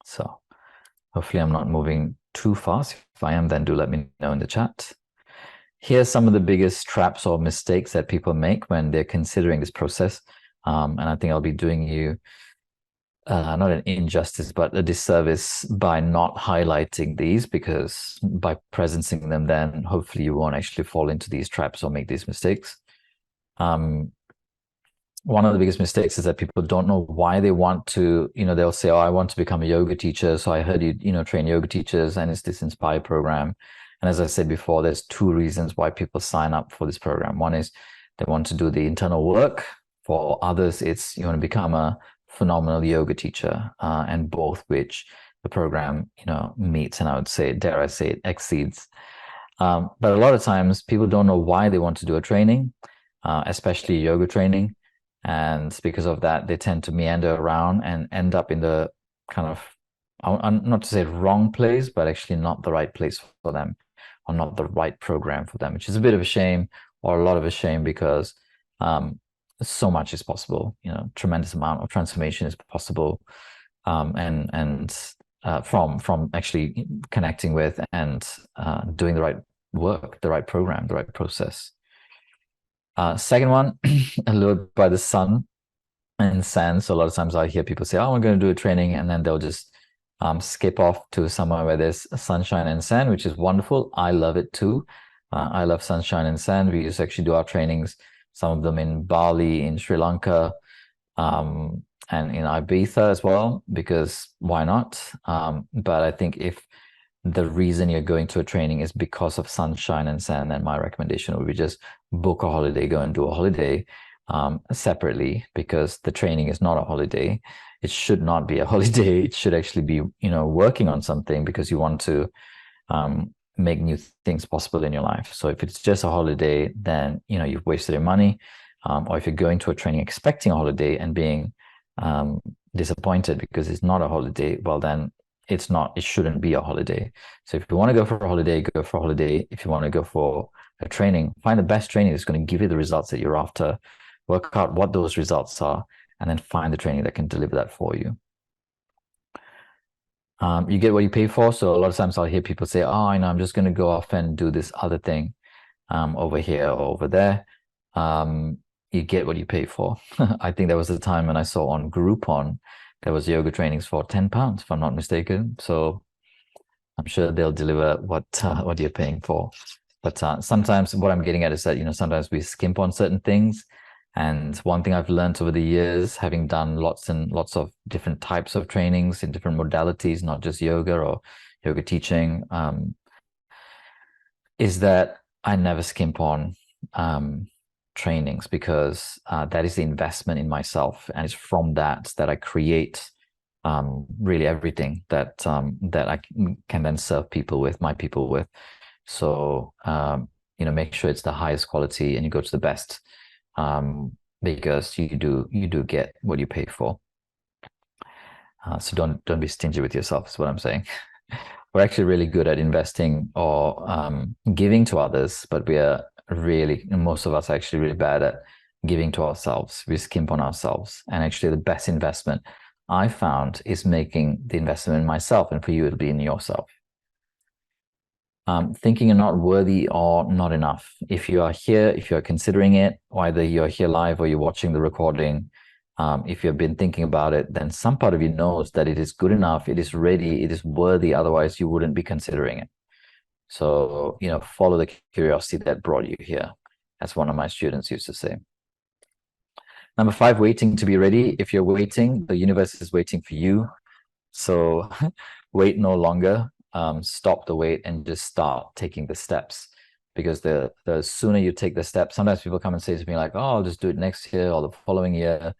So hopefully I'm not moving too fast. If I am, then do let me know in the chat. Here's some of the biggest traps or mistakes that people make when they're considering this process. And I think I'll be doing you not an injustice, but a disservice by not highlighting these, because by presencing them, then hopefully you won't actually fall into these traps or make these mistakes. One of the biggest mistakes is that people don't know why they want to, they'll say, oh, I want to become a yoga teacher. So I heard you, train yoga teachers, and it's this Inspire program. And as I said before, there's two reasons why people sign up for this program. One is they want to do the internal work. For others, it's you want to become a phenomenal yoga teacher, and both which the program, meets, and I would say, dare I say it, exceeds. But a lot of times people don't know why they want to do a training, especially yoga training. And because of that, they tend to meander around and end up in the kind of, not to say wrong place, but actually not the right place for them, or not the right program for them, which is a bit of a shame, or a lot of a shame, because so much is possible. Tremendous amount of transformation is possible, and from actually connecting with and doing the right work, the right program, the right process. Second one, allured by the sun and sand. So a lot of times I hear people say, oh, I'm going to do a training, and then they'll just skip off to somewhere where there's sunshine and sand, which is wonderful. I love it too. I love sunshine and sand. We used to actually do our trainings, some of them in Bali, in Sri Lanka, and in Ibiza as well, because why not? But I think if the reason you're going to a training is because of sunshine and sand, then my recommendation would be just book a holiday, go and do a holiday separately, because the training is not a holiday. It should not be a holiday. It should actually be, working on something, because you want to make new things possible in your life. So if it's just a holiday, then, you've wasted your money. Or if you're going to a training expecting a holiday and being disappointed because it's not a holiday, well, then it shouldn't be a holiday. So if you want to go for a holiday, go for a holiday. If you want to go for a training, find the best training that's going to give you the results that you're after. Work out what those results are, and then find the training that can deliver that for you. You get what you pay for. So a lot of times I'll hear people say, oh, I'm just going to go off and do this other thing over here or over there. You get what you pay for. I think there was a time when I saw on Groupon, there was yoga trainings for £10, if I'm not mistaken. So I'm sure they'll deliver what you're paying for. But sometimes what I'm getting at is that, sometimes we skimp on certain things. And one thing I've learned over the years, having done lots and lots of different types of trainings in different modalities, not just yoga or yoga teaching, is that I never skimp on trainings, because that is the investment in myself, and it's from that I create really everything that I can then serve people with, my people with. So make sure it's the highest quality and you go to the best, because you do get what you pay for. So don't be stingy with yourself, is what I'm saying. We're actually really good at investing or giving to others, but most of us are actually really bad at giving to ourselves. We skimp on ourselves. And actually the best investment I found is making the investment in myself, and for you, it'll be in yourself. Thinking you're not worthy or not enough. If you are here, if you're considering it, either you're here live or you're watching the recording, if you've been thinking about it, then some part of you knows that it is good enough, it is ready, it is worthy. Otherwise, you wouldn't be considering it. So, follow the curiosity that brought you here. As one of my students used to say. Number 5, waiting to be ready. If you're waiting, the universe is waiting for you. So wait no longer. Stop the wait and just start taking the steps. Because the sooner you take the steps, sometimes people come and say to me like, oh, I'll just do it next year or the following year.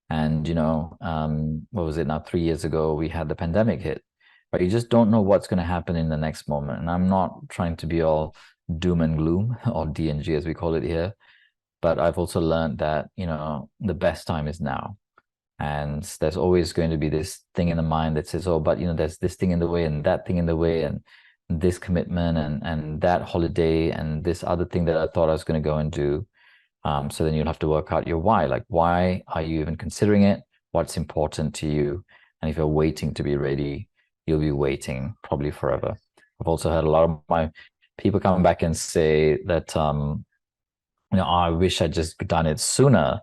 And, what was it now? 3 years ago, we had the pandemic hit. But you just don't know what's going to happen in the next moment. And I'm not trying to be all doom and gloom, or DNG as we call it here. But I've also learned that, the best time is now. And there's always going to be this thing in the mind that says, oh, but, there's this thing in the way and that thing in the way, and this commitment and that holiday and this other thing that I thought I was going to go and do. So then you'll have to work out your why. Like, why are you even considering it? What's important to you? And if you're waiting to be ready, you'll be waiting probably forever. I've also heard a lot of my people come back and say that, I wish I'd just done it sooner.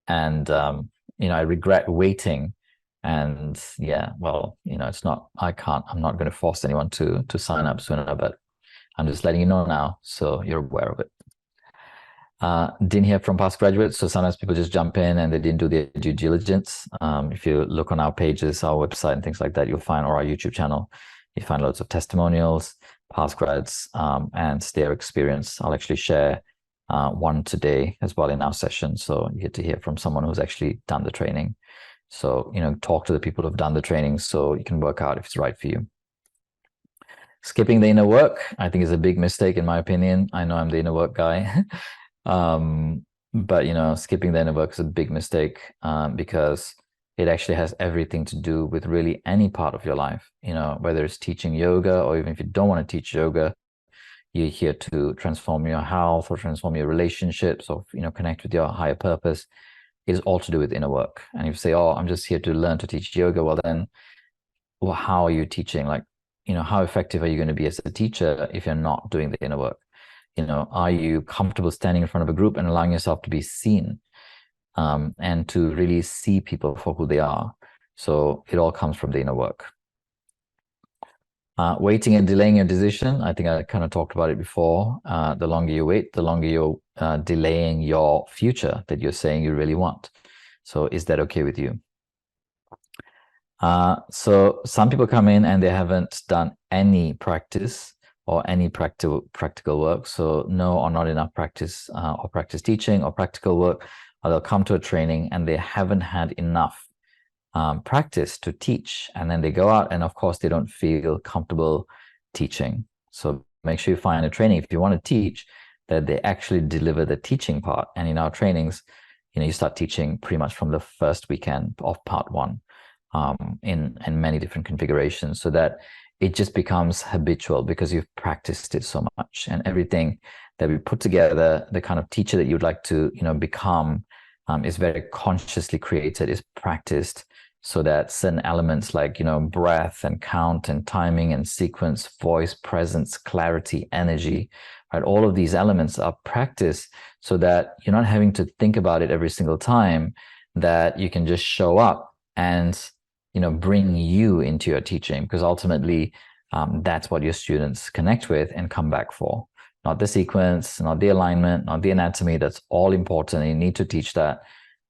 And, I regret waiting. And yeah, well, it's not, I'm not going to force anyone to sign up sooner, but I'm just letting you know now, so you're aware of it. Didn't hear from past graduates, so sometimes people just jump in and they didn't do their due diligence. If you look on our pages, our website, and things like that, you'll find, or our YouTube channel, you find loads of testimonials, past grads, and their experience. I'll actually share one today as well in our session, so you get to hear from someone who's actually done the training. So, talk to the people who've done the training so you can work out if it's right for you. Skipping the inner work, I think, is a big mistake in my opinion. I know I'm the inner work guy. But skipping the inner work is a big mistake, because it actually has everything to do with really any part of your life. Whether it's teaching yoga, or even if you don't want to teach yoga, you're here to transform your health or transform your relationships, or connect with your higher purpose. It is all to do with inner work. And if you say, "Oh, I'm just here to learn to teach yoga," well then, how are you teaching? Like, how effective are you going to be as a teacher if you're not doing the inner work? Are you comfortable standing in front of a group and allowing yourself to be seen, and to really see people for who they are? So it all comes from the inner work. Waiting and delaying your decision. I think I kind of talked about it before. The longer you wait, the longer you're delaying your future that you're saying you really want. So is that okay with you? So some people come in and they haven't done any practice or any practical work. So no or not enough practice, or practice teaching or practical work. Or they'll come to a training and they haven't had enough practice to teach. And then they go out and of course they don't feel comfortable teaching. So make sure you find a training, if you want to teach, that they actually deliver the teaching part. And in our trainings, you start teaching pretty much from the first weekend of part one, in many different configurations, so that it just becomes habitual because you've practiced it so much. And everything that we put together, the kind of teacher that you'd like to become, is very consciously created, is practiced, so that certain elements like breath and count and timing and sequence, voice, presence, clarity, energy, right, all of these elements are practiced so that you're not having to think about it every single time, that you can just show up and bring you into your teaching, because ultimately that's what your students connect with and come back for. Not the sequence, not the alignment, not the anatomy. That's all important, and you need to teach that.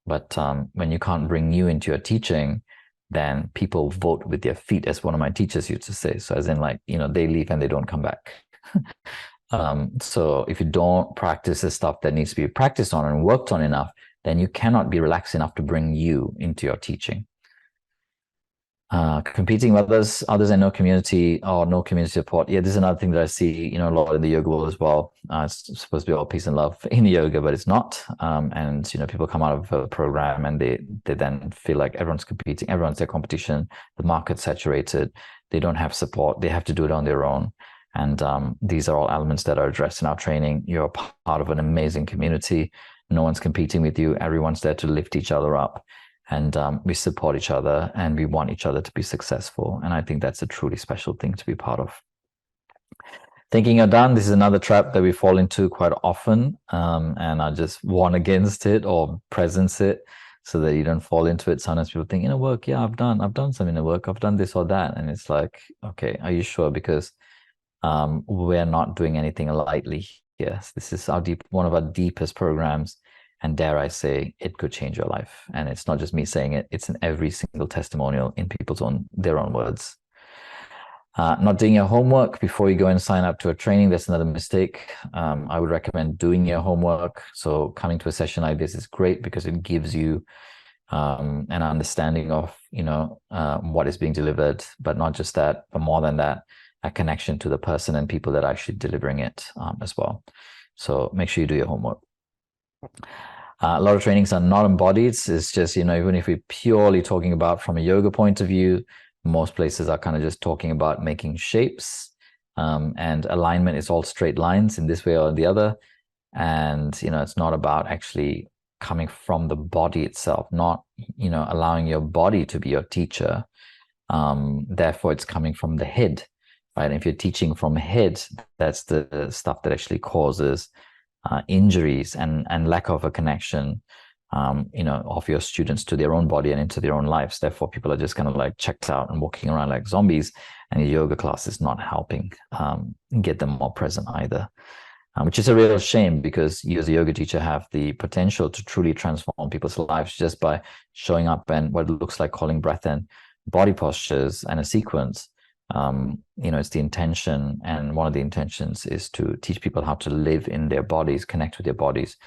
But when you can't bring you into your teaching, then people vote with their feet, as one of my teachers used to say. So as in, like, they leave and they don't come back. So if you don't practice the stuff that needs to be practiced on and worked on enough, then you cannot be relaxed enough to bring you into your teaching. Competing with others and no community, or no community support. Yeah, this is another thing that I see, a lot in the yoga world as well. It's supposed to be all peace and love in yoga, but it's not. And people come out of a program and they then feel like everyone's competing, everyone's their competition. The market's saturated. They don't have support. They have to do it on their own. And these are all elements that are addressed in our training. You're part of an amazing community. No one's competing with you. Everyone's there to lift each other up. And we support each other and we want each other to be successful. And I think that's a truly special thing to be part of. Thinking you're done. This is another trap that we fall into quite often. And I just warn against it or presence it so that you don't fall into it. Sometimes people think, inner work, yeah, I've done some inner work. I've done this or that. And it's like, okay, are you sure? Because we're not doing anything lightly here. This is one of our deepest programs. And dare I say, it could change your life. And it's not just me saying it, it's in every single testimonial in their own words. Not doing your homework before you go and sign up to a training, that's another mistake. I would recommend doing your homework. So coming to a session like this is great because it gives you an understanding of, what is being delivered, but not just that, but more than that, a connection to the person and people that are actually delivering it as well. So make sure you do your homework. A lot of trainings are not embodied. It's just, even if we're purely talking about from a yoga point of view, most places are kind of just talking about making shapes, and alignment is all straight lines in this way or the other. And, it's not about actually coming from the body itself, not, allowing your body to be your teacher, Therefore, it's coming from the head, right? And if you're teaching from head, that's the stuff that actually causes injuries and lack of a connection, of your students to their own body and into their own lives. Therefore, people are just kind of like checked out and walking around like zombies, and your yoga class is not helping get them more present either. Which is a real shame, because you as a yoga teacher have the potential to truly transform people's lives just by showing up and what looks like calling breath in, body postures and a sequence. It's the intention, and one of the intentions is to teach people how to live in their bodies, connect with their bodies.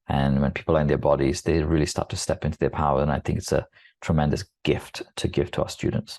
And when people are in their bodies, they really start to step into their power. And I think it's a tremendous gift to give to our students.